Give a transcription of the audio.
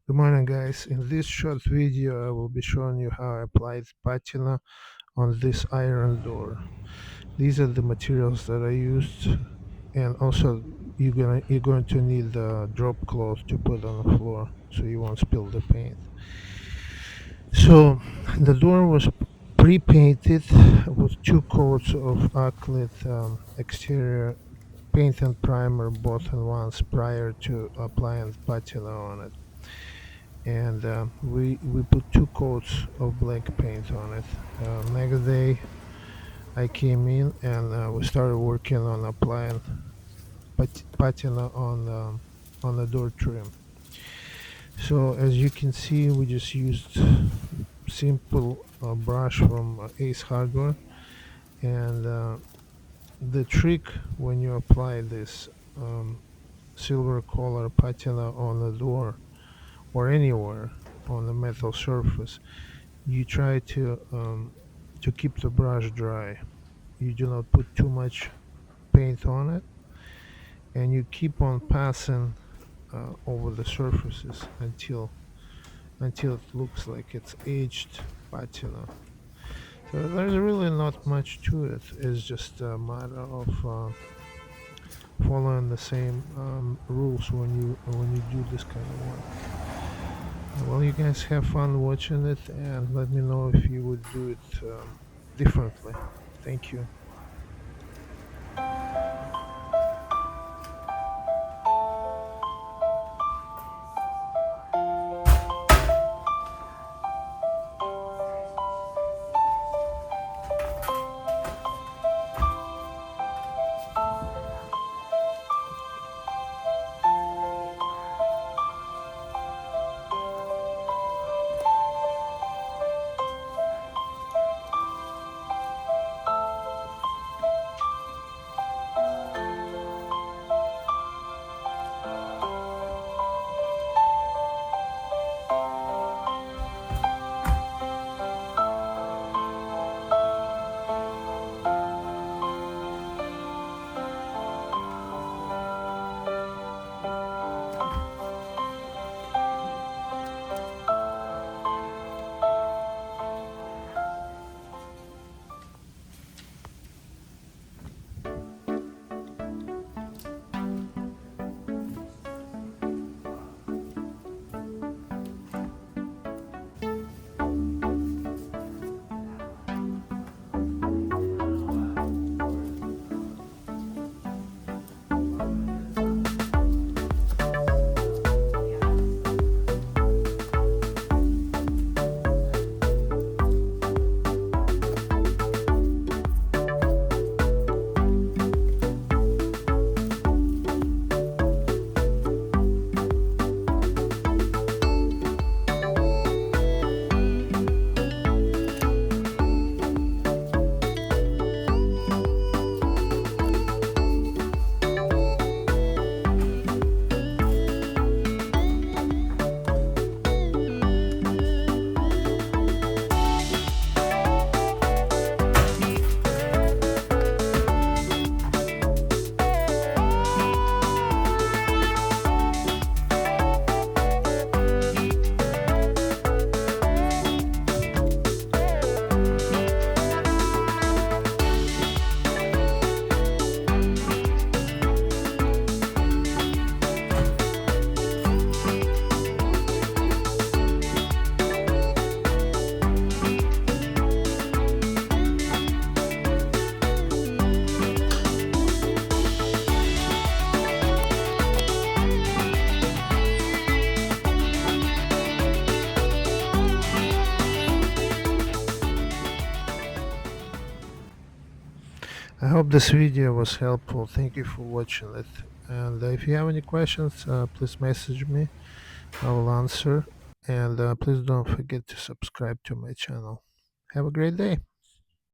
Good morning, guys. In this short video I will be showing you how I applied patina on this iron door. These are the materials that I used, and also you're going to need the drop cloth to put on the floor so you won't spill the paint. So the door was pre-painted with 2 coats of Alkyd exterior paint and primer both at once prior to applying patina on it. And we put 2 coats of black paint on it. Next day I came in and we started working on applying patina on the door trim. So as you can see, we just used simple brush from Ace Hardware, and the trick when you apply this silver color patina on the door or anywhere on the metal surface, you try to keep the brush dry. You do not put too much paint on it, and you keep on passing over the surfaces until it looks like it's aged patina. So there's really not much to it. It's just a matter of following the same rules when you do this kind of work. Well, you guys have fun watching it, and let me know if you would do it differently. Thank you. I hope this video was helpful. Thank you for watching it. And if you have any questions, please message me. I will answer. And please don't forget to subscribe to my channel. Have a great day.